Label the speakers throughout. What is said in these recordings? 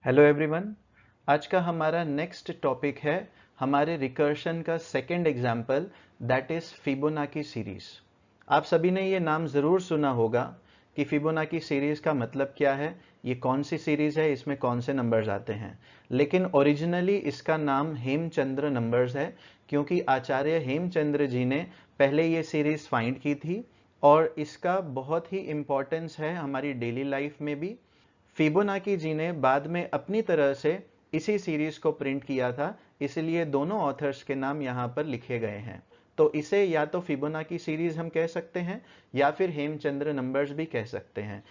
Speaker 1: Hello everyone. आज का हमारा नेक्स्ट टॉपिक है हमारे रिकर्शन का second example, that is Fibonacci series. आप सभी ने ये नाम ज़रूर सुना होगा कि फिबोनाची सीरीज का मतलब क्या है, ये कौन सी सीरीज है, इसमें कौन से नंबर्स आते हैं। लेकिन ओरिजिनली इसका नाम हेमचंद्र नंबर्स है, क्योंकि आचार्य हेमचंद्र जी ने पहले ये सीरीज फाइंड की थी और इसका बहुत ही इम्पोर्टेंस है हमारी डेली लाइफ में भी। फिबोनाची जी ने बाद में अपनी तरह से इसी सीरीज को प्रिंट किया था, इसलिए दोनों ऑथर्स के नाम यहाँ पर लिखे गए हैं। तो इसे या तो फिबोनाची सीरीज हम कह सकते हैं या फिर हेमचंद्र नंबर्स भी कह सकते हैं।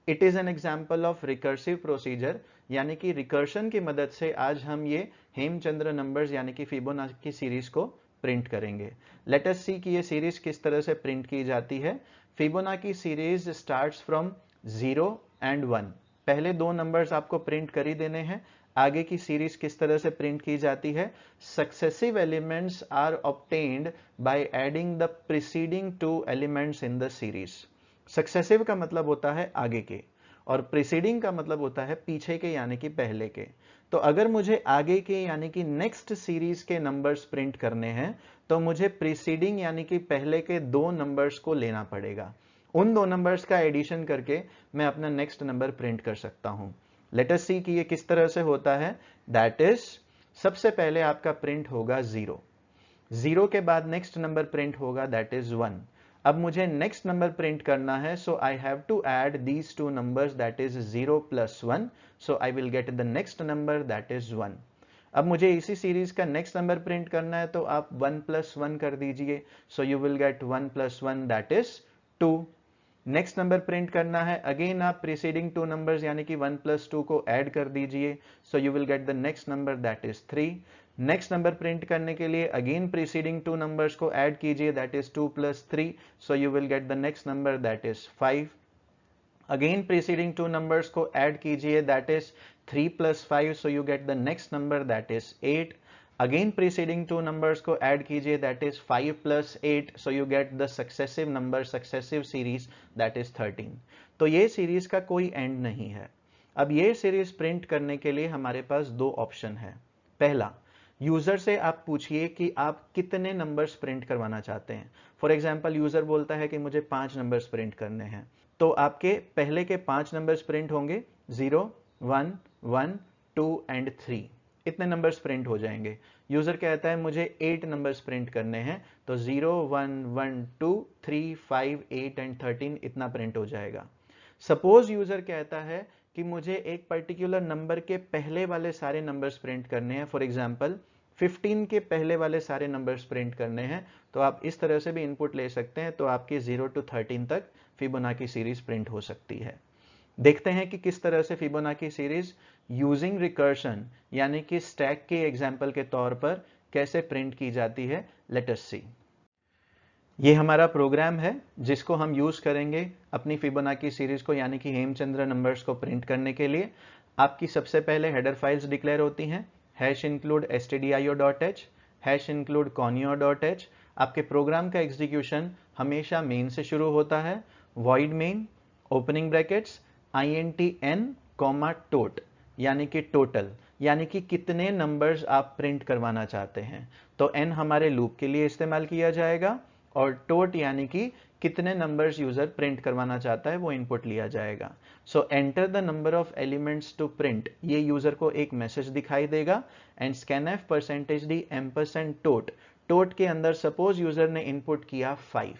Speaker 1: It is an example of recursive procedure, यानी कि रिकर्शन की मदद से आज हम ये हेमचंद्र नंबर्स यानी कि फिबोनाची सीरीज को प्रिंट करेंगे। लेट अस सी कि ये सीरीज किस तरह से प्रिंट की जाती है। Fibonacci series starts from 0 and 1। पहले दो नंबर्स आपको प्रिंट कर ही देने हैं। आगे की सीरीज किस तरह से प्रिंट की जाती है, successive elements are obtained by adding the preceding two elements in the series. Successive का मतलब होता है आगे के और प्रीसीडिंग का मतलब होता है पीछे के यानी कि पहले के। तो अगर मुझे आगे के यानी कि नेक्स्ट सीरीज के नंबर्स प्रिंट करने हैं तो मुझे प्रीसीडिंग यानी कि पहले के दो नंबर्स को लेना पड़ेगा। उन दो नंबर्स का एडिशन करके मैं अपना नेक्स्ट नंबर प्रिंट कर सकता हूं। लेट अस सी कि ये किस तरह से होता है। दैट इज, सबसे पहले आपका प्रिंट होगा 0। 0 के बाद नेक्स्ट नंबर प्रिंट होगा, दैट इज 1। अब मुझे नेक्स्ट नंबर प्रिंट करना है, so I have to add these two numbers, that is 0 plus 1। So I will get the next number, that is 1। अब मुझे इसी सीरीज का नेक्स्ट नंबर प्रिंट करना है, तो आप 1 प्लस 1 कर दीजिए, so you will get 1 plus 1, that is 2। Next number print करना है, अगेन आप प्रीसीडिंग टू नंबर्स यानी कि 1 प्लस 2 को ऐड कर दीजिए, so you will get the next number, that is 3। Next number print करने के लिए अगेन प्रीसीडिंग टू नंबर्स को ऐड कीजिए, that is 2 plus 3, so you will get the next number, that is 5। Again preceding two numbers को add कीजिए, that is 3 plus 5, so you get the next number, that is 8। Again preceding two numbers को add कीजिए, that is 5 plus 8, so you get the successive number, successive series, that is 13। तो ये series का कोई and नहीं है। अब ये सीरीज प्रिंट करने के लिए हमारे पास दो ऑप्शन है। पहला, यूजर से आप पूछिए कि आप कितने नंबर्स प्रिंट करवाना चाहते हैं। फॉर एग्जाम्पल, यूजर बोलता है कि मुझे 5 नंबर्स प्रिंट करने हैं, तो आपके पहले के 5 नंबर्स प्रिंट होंगे, 0, 1, 1, 2 एंड 3। इतने नंबर्स प्रिंट हो जाएंगे। यूजर कहता है मुझे 8 नंबर्स प्रिंट करने हैं, तो 0, 1, 1, 2, 3, 5, 8 एंड 13 इतना प्रिंट हो जाएगा। सपोज यूजर कहता है कि मुझे एक पर्टिकुलर नंबर के पहले वाले सारे नंबर्स प्रिंट करने हैं, फॉर एग्जाम्पल 15 के पहले वाले सारे नंबर्स प्रिंट करने हैं, तो आप इस तरह से भी इनपुट ले सकते हैं। तो आपकी 0 to 13 तक फिबोनाची सीरीज प्रिंट हो सकती है। देखते हैं कि किस तरह से फिबोनाची सीरीज यूजिंग रिकर्शन यानी कि स्टैक के एग्जाम्पल के तौर पर कैसे प्रिंट की जाती है। लेट अस सी। ये हमारा प्रोग्राम है जिसको हम यूज करेंगे अपनी फिबोनाची सीरीज को यानी कि हेमचंद्र नंबर्स को प्रिंट करने के लिए। आपकी सबसे पहले हेडर फाइल्स डिक्लेयर होती हैं, #include stdio.h, #include conio.h। आपके प्रोग्राम का एग्जीक्यूशन हमेशा मेन से शुरू होता है। Void main, opening brackets, int n, tot यानी कि टोटल, यानी कि कितने नंबर्स आप प्रिंट करवाना चाहते हैं। तो n हमारे लूप के लिए इस्तेमाल किया जाएगा और टोट यानी कि कितने नंबर्स यूजर प्रिंट करवाना चाहता है वो इनपुट लिया जाएगा। So enter the number of elements to print, ये यूजर को एक मैसेज दिखाई देगा। एंड scanf %d %tot, टोट के अंदर सपोज यूजर ने इनपुट किया 5,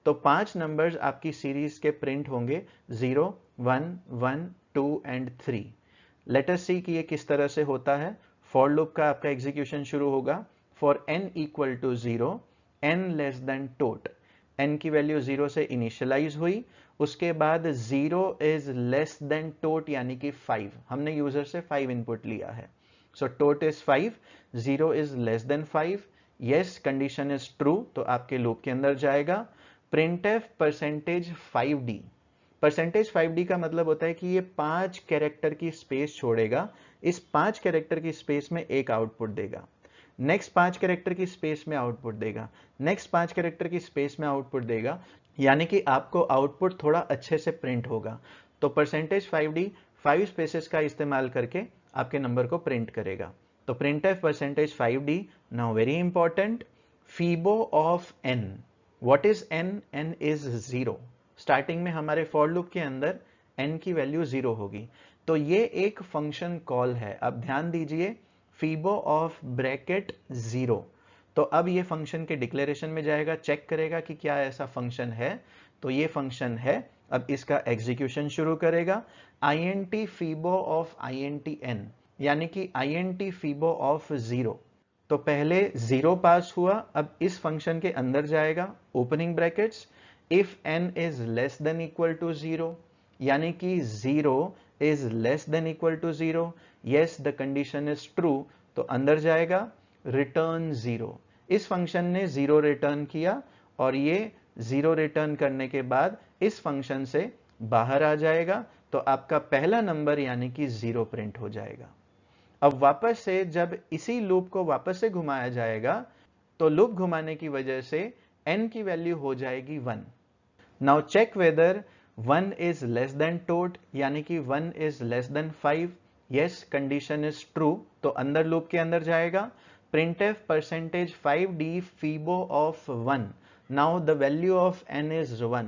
Speaker 1: तो 5 नंबर्स आपकी सीरीज के प्रिंट होंगे, 0, 1, 1, 2 एंड 3। लेट अस सी कि ये किस तरह से होता है। फॉर लूप का आपका एग्जीक्यूशन शुरू होगा। For n equal to 0, n less than टोट, n की वैल्यू 0 से इनिशियलाइज हुई, उसके बाद 0 इज लेस देन टोट यानी कि 5, हमने यूजर से 5 इनपुट लिया है। So tot is 5, 0 is less than 5, yes condition is true, तो आपके लूप के अंदर जाएगा। printf %5d, %5d का मतलब होता है कि ये 5 कैरेक्टर की स्पेस छोड़ेगा, इस 5 कैरेक्टर की स्पेस में एक आउटपुट देगा, नेक्स्ट 5 कैरेक्टर की स्पेस में आउटपुट देगा, नेक्स्ट 5 कैरेक्टर की स्पेस में आउटपुट देगा, यानी कि आपको आउटपुट थोड़ा अच्छे से प्रिंट होगा। तो %5d 5 स्पेसेस का इस्तेमाल करके आपके नंबर को प्रिंट करेगा। तो printf percentage 5d। Now very important, Fibo of n। What is n? n is 0। Starting में हमारे फॉर लूप के अंदर n की वैल्यू 0 होगी। तो ये एक फंक्शन कॉल है। अब ध्यान दीजिए, फीबो ऑफ ब्रैकेट 0। तो अब ये फंक्शन के डिक्लेरेशन में जाएगा, चेक करेगा कि क्या ऐसा फंक्शन है। तो ये फंक्शन है। अब इसका एग्जीक्यूशन शुरू करेगा। int fibo of int n, यानी कि int फीबो ऑफ 0। तो पहले 0 पास हुआ। अब इस फंक्शन के अंदर जाएगा, opening brackets, if n is less than equal to 0, यानी कि 0 is less than equal to 0, yes the condition is true, तो अंदर जाएगा, रिटर्न 0। इस फंक्शन ने 0 रिटर्न किया और ये 0 रिटर्न करने के बाद इस फंक्शन से बाहर आ जाएगा। तो आपका पहला नंबर यानी कि 0 प्रिंट हो जाएगा। अब वापस से जब इसी लूप को वापस से घुमाया जाएगा, तो लूप घुमाने की वजह से n की वैल्यू हो जाएगी 1। Now check whether 1 is less than tot, यानी कि 1 is less than 5, yes condition is true, तो अंदर लूप के अंदर जाएगा, printf percentage 5d fibo of 1। Now the value of n is 1।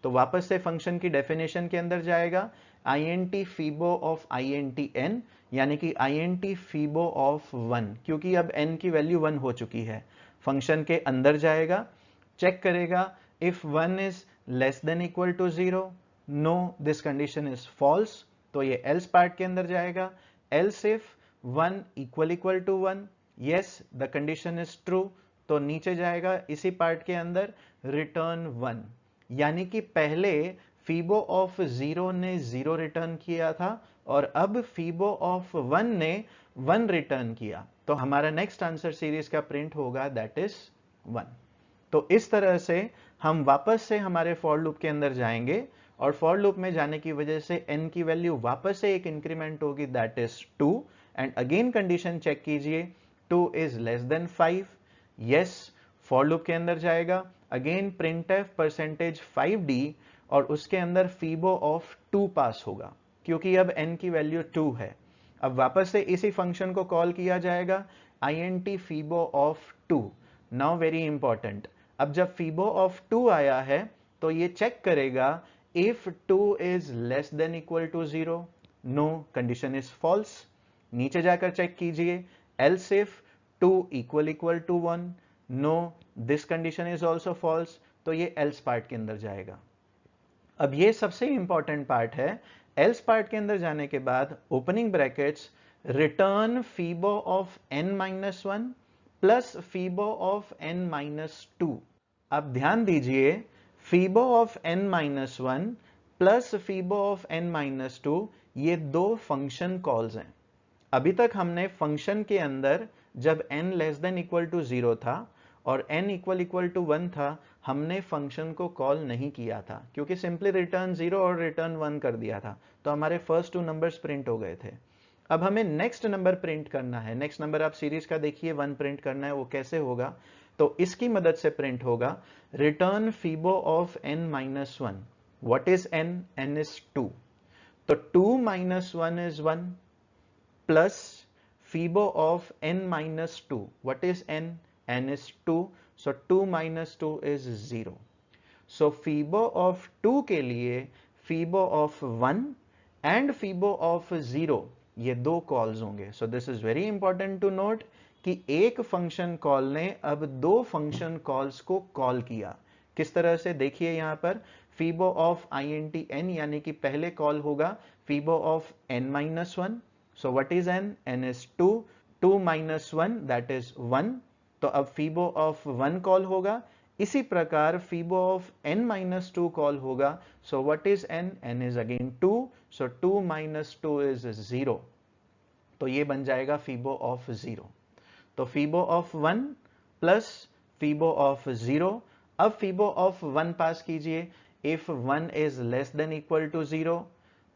Speaker 1: तो वापस से फंक्शन की डेफिनेशन के अंदर जाएगा, int fibo of int n, यानी कि int फीबो ऑफ 1, क्योंकि अब n की वैल्यू 1 हो चुकी है। फंक्शन के अंदर जाएगा, चेक करेगा, if 1 is less than equal to 0, no this condition is false, तो ये एल्स पार्ट के अंदर जाएगा, else if 1 equal to 1, yes the condition is true, तो नीचे जाएगा इसी पार्ट के अंदर, रिटर्न 1। यानी कि पहले फीबो ऑफ 0 ने 0 रिटर्न किया था और अब फीबो ऑफ 1 ने 1 रिटर्न किया। तो हमारा नेक्स्ट आंसर सीरीज का प्रिंट होगा, दैट इज 1। तो इस तरह से हम वापस से हमारे फॉर लूप के अंदर जाएंगे और फॉर लूप में जाने की वजह से n की वैल्यू वापस से एक इंक्रीमेंट होगी, that is 2। And again condition check कीजिए, 2 is less than 5, yes. For loop के अंदर जाएगा, अगेन printf परसेंटेज 5d और उसके अंदर फीबो ऑफ 2 पास होगा, क्योंकि अब n की वैल्यू 2 है। अब वापस से इसी फंक्शन को कॉल किया जाएगा, int fibo of 2। Now very important, अब जब फीबो ऑफ 2 आया है तो ये चेक करेगा, if 2 is less than equal to 0, no condition is false. नीचे जाकर चेक कीजिए, else if 2 equal to 1, no this condition is also false, तो ये एल्स पार्ट के अंदर जाएगा। अब ये सबसे इंपॉर्टेंट पार्ट है। एल्स पार्ट के अंदर जाने के बाद opening brackets, return fibo of n-1 plus fibo of n-2। अब ध्यान दीजिए, Fibo of n-1 plus fibo of n-2 ये दो फंक्शन कॉल्स हैं। अभी तक हमने फंक्शन के अंदर जब n less than equal to 0 था और n इक्वल टू 1 था, हमने फंक्शन को कॉल नहीं किया था, क्योंकि सिंपली रिटर्न 0 और रिटर्न 1 कर दिया था, तो हमारे फर्स्ट 2 नंबर्स प्रिंट हो गए थे। अब हमें नेक्स्ट नंबर प्रिंट करना है। नेक्स्ट नंबर आप सीरीज का देखिए, 1 प्रिंट करना है। वो कैसे होगा? तो इसकी मदद से प्रिंट होगा, return fibo of n-1। What is n? n is 2, तो 2 - 1 is 1 plus fibo of n-2। What is n? n is 2, so 2 minus 2 is 0. So fibo of 2 के लिए fibo of 1 and fibo of 0 ये दो calls होंगे। So this is very important to note कि एक function call ने अब दो फंक्शन कॉल्स को कॉल किया। किस तरह से? देखिए यहां पर फीबो ऑफ int n, यानी कि पहले कॉल होगा Fibo of n-1। So what is n? n is 2, 2 minus 1 that is 1, तो अब फीबो ऑफ 1 कॉल होगा। इसी प्रकार फीबो ऑफ n-2 कॉल होगा। So what is n? n is again 2, so 2 minus 2 is 0, तो ये बन जाएगा फीबो ऑफ 0। तो fibo of 1 plus fibo of 0। अब फीबो ऑफ 1 पास कीजिए, if 1 is less than equal to 0,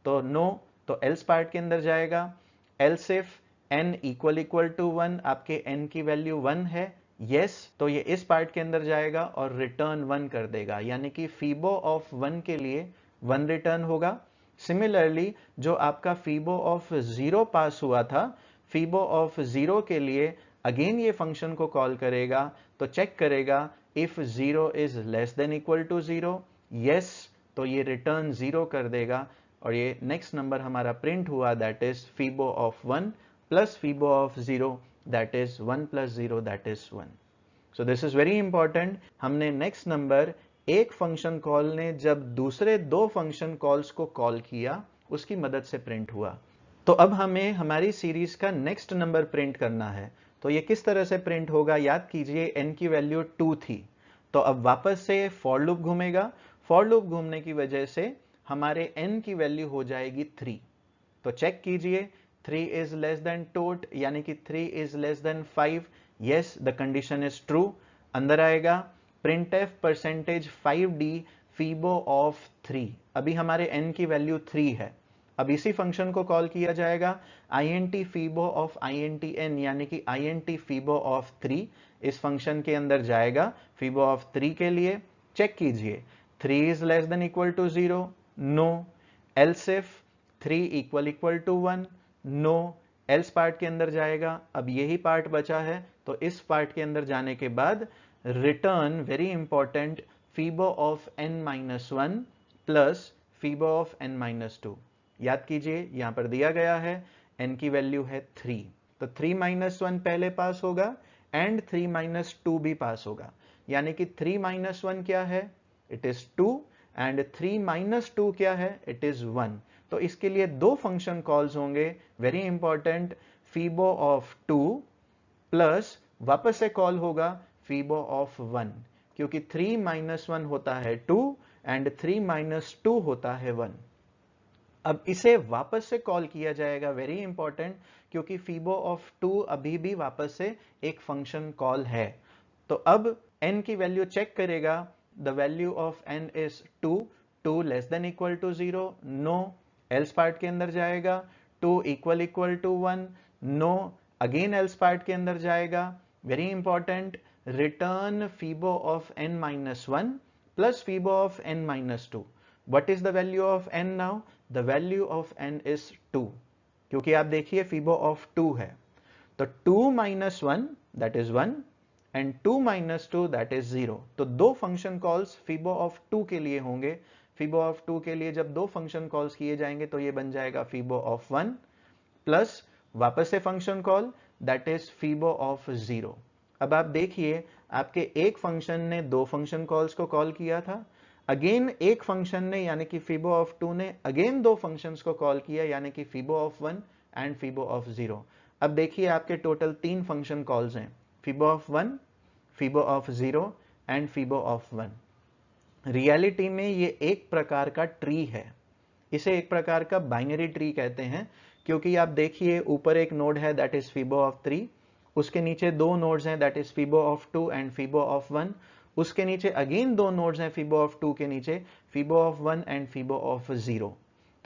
Speaker 1: तो नो, तो एल्स पार्ट के अंदर जाएगा, else if n equal to 1, आपके n की वैल्यू 1 है, यस, तो ये इस पार्ट के अंदर जाएगा और रिटर्न 1 कर देगा, यानी कि फीबो ऑफ 1 के लिए 1 रिटर्न होगा। सिमिलरली जो आपका फीबो ऑफ 0 पास हुआ था, फीबो ऑफ 0 के लिए अगेन ये फंक्शन को कॉल करेगा, तो चेक करेगा if 0 is less than equal to 0, yes, तो ये रिटर्न 0 कर देगा और ये नेक्स्ट नंबर हमारा प्रिंट हुआ, that is fibo of 1 plus fibo of 0, that is 1 plus 0, that is 1। So this is very important. हमने नेक्स्ट नंबर एक फंक्शन कॉल ने जब दूसरे दो फंक्शन कॉल्स को कॉल किया, उसकी मदद से प्रिंट हुआ। तो अब हमें हमारी सीरीज का नेक्स्ट नंबर प्रिंट करना है। तो ये किस तरह से प्रिंट होगा, याद कीजिए n की वैल्यू 2 थी, तो अब वापस से फॉर लूप घूमेगा। फॉर लूप घूमने की वजह से हमारे n की वैल्यू हो जाएगी 3। तो चेक कीजिए 3 इज लेस देन टोट, यानी कि 3 is less than 5, yes, the condition is true. अंदर आएगा printf percentage 5d fibo of 3। अभी हमारे n की वैल्यू 3 है। अब इसी फंक्शन को कॉल किया जाएगा int फीबो ऑफ intn, यानी कि int फीबो ऑफ 3 इस फंक्शन के अंदर जाएगा फीबो ऑफ 3 के लिए। चेक कीजिए 3 is less than equal to 0, no, else if 3 equal to 1, no, else part के अंदर जाएगा। अब यही पार्ट बचा है, तो इस पार्ट के अंदर जाने के बाद return, very important, Fibo of n-1 plus fibo of n-2। याद कीजिए यहां पर दिया गया है n की वैल्यू है 3, तो 3-1 पहले पास होगा एंड 3-2 भी पास होगा, यानी कि 3-1 क्या है, इट इज 2, एंड 3-2 क्या है, इट इज 1। तो इसके लिए दो फंक्शन कॉल्स होंगे, very important, Fibo of 2 plus वापस से कॉल होगा फीबो ऑफ 1, क्योंकि 3-1 होता है 2 एंड 3-2 होता है 1। अब इसे वापस से कॉल किया जाएगा, वेरी इंपॉर्टेंट, क्योंकि फीबो ऑफ 2 अभी भी वापस से एक फंक्शन कॉल है। तो अब n की वैल्यू चेक करेगा, the value of n is 2, 2 less than equal to 0, no, else part के अंदर जाएगा 2 equal to 1, no, again else part के अंदर जाएगा, very important, return fibo of n-1 plus fibo of n-2। What is the value of n now? The value of n is 2, क्योंकि आप देखिए Fibo of 2 है, तो 2-1 that is 1 and 2-2 that is 0। तो दो फंक्शन कॉल्स फीबो ऑफ 2 के लिए होंगे। फीबो ऑफ 2 के लिए जब दो फंक्शन कॉल्स किए जाएंगे तो ये बन जाएगा फीबो ऑफ 1 प्लस वापस से function call, that is fibo of 0। अब आप देखिए आपके एक फंक्शन ने दो फंक्शन कॉल्स को कॉल किया था, अगेन एक फंक्शन ने यानी कि फीबो ऑफ 2 ने अगेन दो फंक्शंस को कॉल किया, यानी कि Fibo of 1 and fibo of 0। अब देखिए आपके टोटल 3 फंक्शन कॉल्स हैं, Fibo of 1, fibo of 0 and fibo of 1। Reality में ये एक प्रकार का ट्री है, इसे एक प्रकार का बाइनरी ट्री कहते हैं, क्योंकि आप देखिए ऊपर एक नोड है दैट इज फीबो ऑफ 3, उसके नीचे दो नोड्स हैं that is fibo of 2 and fibo of 1, उसके नीचे अगेन दो नोड्स हैं फीबो ऑफ 2 के नीचे Fibo of 1 and fibo of 0।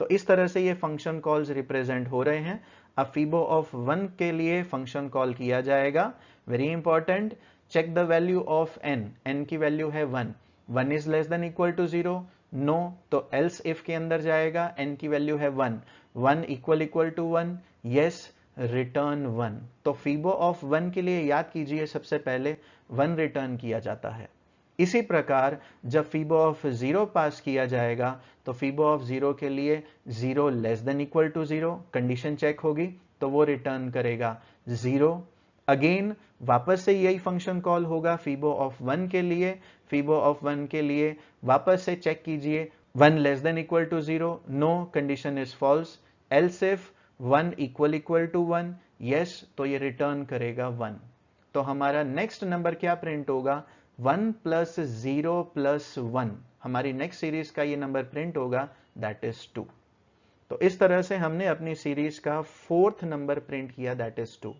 Speaker 1: तो इस तरह से ये फंक्शन कॉल्स रिप्रेजेंट हो रहे हैं। अब फीबो ऑफ 1 के लिए फंक्शन कॉल किया जाएगा, very important, check the value of n की वैल्यू है 1, 1 is less than equal to 0, no, तो एल्स इफ के अंदर जाएगा, n की वैल्यू है 1, 1 इक्वल टू 1, यस, रिटर्न 1। तो फीबो ऑफ 1 के लिए याद कीजिए सबसे पहले 1 रिटर्न किया जाता है। इसी प्रकार जब फीबो ऑफ 0 पास किया जाएगा तो फीबो ऑफ 0 के लिए 0 less than equal to 0 condition check होगी, तो वो रिटर्न करेगा 0। अगेन वापस से यही फंक्शन कॉल होगा फीबो ऑफ 1 के लिए, फीबो ऑफ 1 के लिए वापस से चेक कीजिए 1 less than equal to 0, no, condition is false, else if 1 equal to 1, yes, तो ये रिटर्न करेगा 1। तो हमारा नेक्स्ट नंबर क्या प्रिंट होगा, 1 प्लस 0 प्लस 1, हमारी नेक्स्ट सीरीज का ये नंबर प्रिंट होगा, दैट इज 2। तो इस तरह से हमने अपनी सीरीज का 4th नंबर प्रिंट किया, दैट इज 2।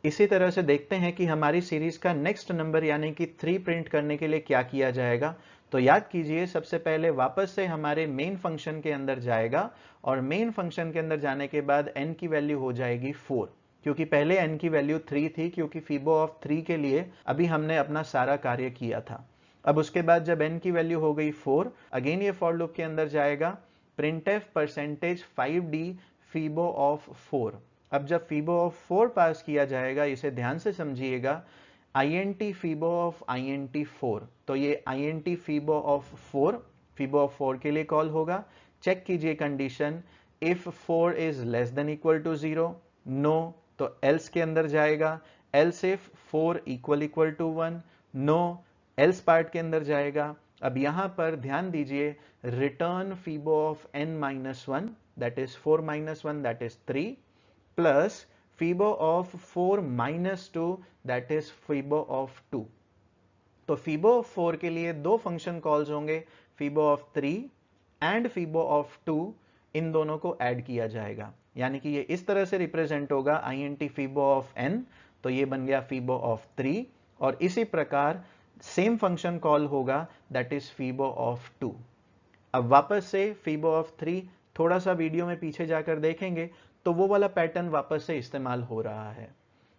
Speaker 1: इसी तरह से देखते हैं कि हमारी सीरीज का नेक्स्ट नंबर यानी कि 3 प्रिंट करने के लिए क्या किया जाएगा। तो याद कीजिए सबसे पहले वापस से हमारे मेन फंक्शन के अंदर जाएगा और मेन फंक्शन के अंदर जाने के बाद n की वैल्यू हो जाएगी 4, क्योंकि पहले n की वैल्यू 3 थी, क्योंकि फीबो ऑफ 3 के लिए अभी हमने अपना सारा कार्य किया था। अब उसके बाद जब n की वैल्यू हो गई 4, अगेन ये फॉर लूप के अंदर जाएगा, printf percentage 5d fibo of 4। अब जब फीबो ऑफ 4 पास किया जाएगा, इसे ध्यान से समझिएगा, int फीबो ऑफ int 4, तो ये int fibo of 4 fibo of 4 के लिए कॉल होगा। चेक कीजिए condition, if 4 is less than equal to 0, no, तो एल्स के अंदर जाएगा, else if 4 equal to 1, no, else part के अंदर जाएगा। अब यहां पर ध्यान दीजिए, return fibo of n minus 1 that is 4 minus 1 that is 3 plus fibo of 4 minus 2 that is fibo of 2। तो फीबो ऑफ 4 के लिए दो फंक्शन कॉल्स होंगे, Fibo of 3 and fibo of 2, इन दोनों को ऐड किया जाएगा, यानी कि ये इस तरह से रिप्रेजेंट होगा int फीबो ऑफ n, तो ये बन गया फीबो ऑफ 3, और इसी प्रकार सेम फंक्शन कॉल होगा दैट इज फीबो ऑफ 2। अब वापस से फीबो ऑफ 3 थोड़ा सा वीडियो में पीछे जाकर देखेंगे तो वो वाला पैटर्न वापस से इस्तेमाल हो रहा है।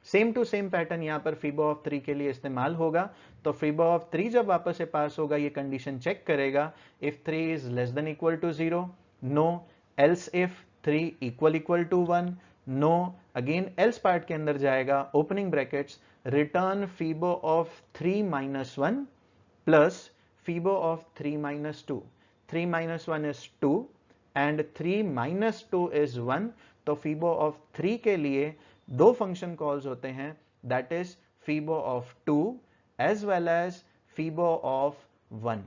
Speaker 1: सेम टू सेम पैटर्न यहां पर फीबो ऑफ 3 के लिए इस्तेमाल होगा। तो फीबो ऑफ 3 जब वापस से पास होगा, ये कंडीशन चेक करेगा, if 3 is less than equal to 0, no, else if 3 equal to 1, no, again else part के अंदर जाएगा, opening brackets, return fibo of 3 minus 1 plus fibo of 3 minus 2। 3 minus 1 is 2 and 3 minus 2 is 1, तो fibo of 3 के लिए दो function calls होते हैं, that is fibo of 2 as well as fibo of 1।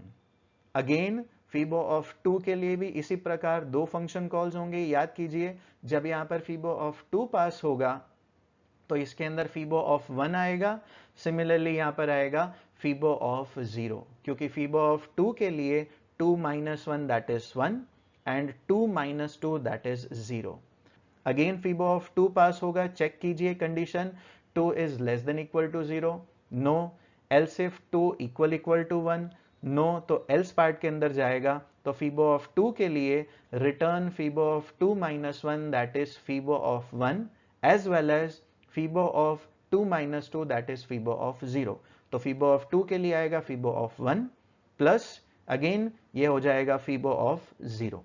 Speaker 1: Again fibo of 2 के लिए भी इसी प्रकार दो फंक्शन कॉल्स होंगे। याद कीजिए, जब यहां पर फीबो ऑफ 2 पास होगा तो इसके अंदर फीबो ऑफ 1 आएगा, सिमिलरली यहां पर आएगा फीबो ऑफ 0, क्योंकि फीबो ऑफ 2 के लिए 2 minus 1 that is 1 and 2 minus 2 that is 0। Again fibo of 2 pass होगा, चेक कीजिए condition, 2 is less than equal to 0, no, else if 2 equal to 1, no, तो एल्स पार्ट के अंदर जाएगा, तो फीबो ऑफ 2 के लिए return fibo of 2 minus 1 that is fibo of 1 as well as fibo of 2 minus 2 that is fibo of 0। तो fibo of 2 के लिए आएगा फीबो ऑफ 1 प्लस अगेन ये हो जाएगा फीबो ऑफ 0।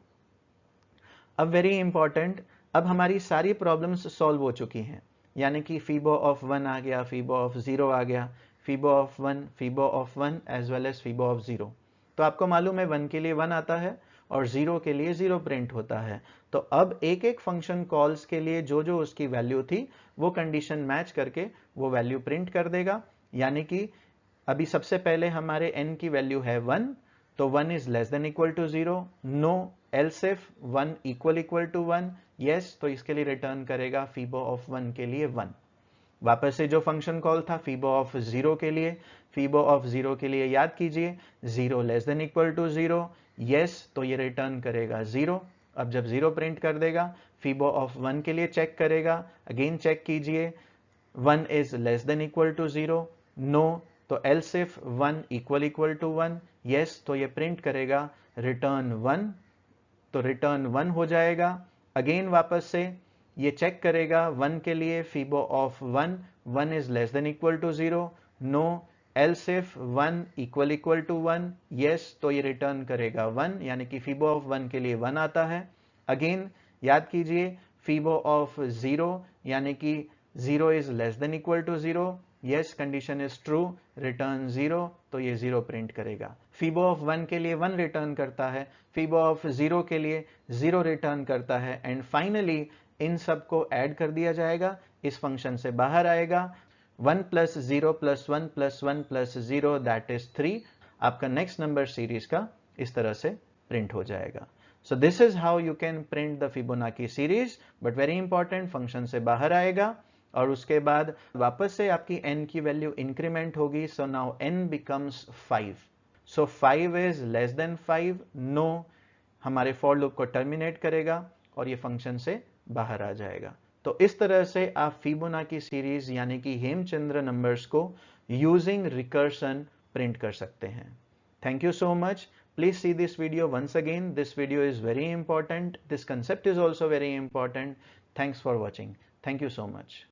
Speaker 1: अब वेरी इंपॉर्टेंट, अब हमारी सारी प्रॉब्लम्स सॉल्व हो चुकी हैं, यानी कि फीबो ऑफ 1 आ गया, फीबो ऑफ 0 आ गया, fibo of 1, fibo of 1 as well as fibo of 0। तो आपको मालूम है 1 के लिए 1 आता है और 0 के लिए 0 प्रिंट होता है। तो अब एक एक फंक्शन कॉल्स के लिए जो जो उसकी वैल्यू थी वो कंडीशन मैच करके वो वैल्यू प्रिंट कर देगा। यानी कि अभी सबसे पहले हमारे n की वैल्यू है 1, तो 1 is less than equal to 0, no, else if 1 equal to 1, yes, तो इसके लिए रिटर्न करेगा फीबो ऑफ 1 के लिए 1। वापस से जो फंक्शन कॉल था फीबो ऑफ 0 के लिए, फीबो ऑफ 0 के लिए याद कीजिए, 0 less than equal to 0, yes, तो ये रिटर्न करेगा 0। अब जब 0 प्रिंट कर देगा, फीबो ऑफ 1 के लिए चेक करेगा, अगेन चेक कीजिए, 1 is less than equal to 0, no, तो else if 1 equal to 1, yes, तो ये प्रिंट करेगा रिटर्न 1, तो रिटर्न 1 हो जाएगा। अगेन वापस से ये चेक करेगा 1 के लिए fibo of 1, 1 is less than equal to 0, no, else if 1 equal to 1, yes, तो ये रिटर्न करेगा 1, यानी कि फीबो ऑफ 1 के लिए 1 आता है। अगेन याद कीजिए, फीबो ऑफ 0 यानी कि 0 is less than equal to 0, yes, condition is true, return 0, तो ये 0 प्रिंट करेगा। फीबो ऑफ 1 के लिए 1 रिटर्न करता है, फीबो ऑफ 0 के लिए 0 रिटर्न करता है, एंड फाइनली इन सब को ऐड कर दिया जाएगा, इस फंक्शन से बाहर आएगा 1 plus 0 plus 1 plus 1 plus 0 that is 3। आपका नेक्स्ट नंबर सीरीज का इस तरह से प्रिंट हो जाएगा। सो this is how you can print the Fibonacci series, but very important, function से बाहर आएगा और उसके बाद वापस से आपकी n की वैल्यू इंक्रीमेंट होगी। So now n becomes 5। So 5 is less than 5, no, हमारे फॉर लूप को टर्मिनेट करेगा और ये फंक्शन से बाहर आ जाएगा। तो इस तरह से आप फिबोनाची सीरीज यानी कि हेमचंद्र नंबर्स को यूजिंग रिकर्सन प्रिंट कर सकते हैं। Thank you so much. Please see this video once again. This video is very important. This concept is also very important. Thanks for watching. Thank you so much.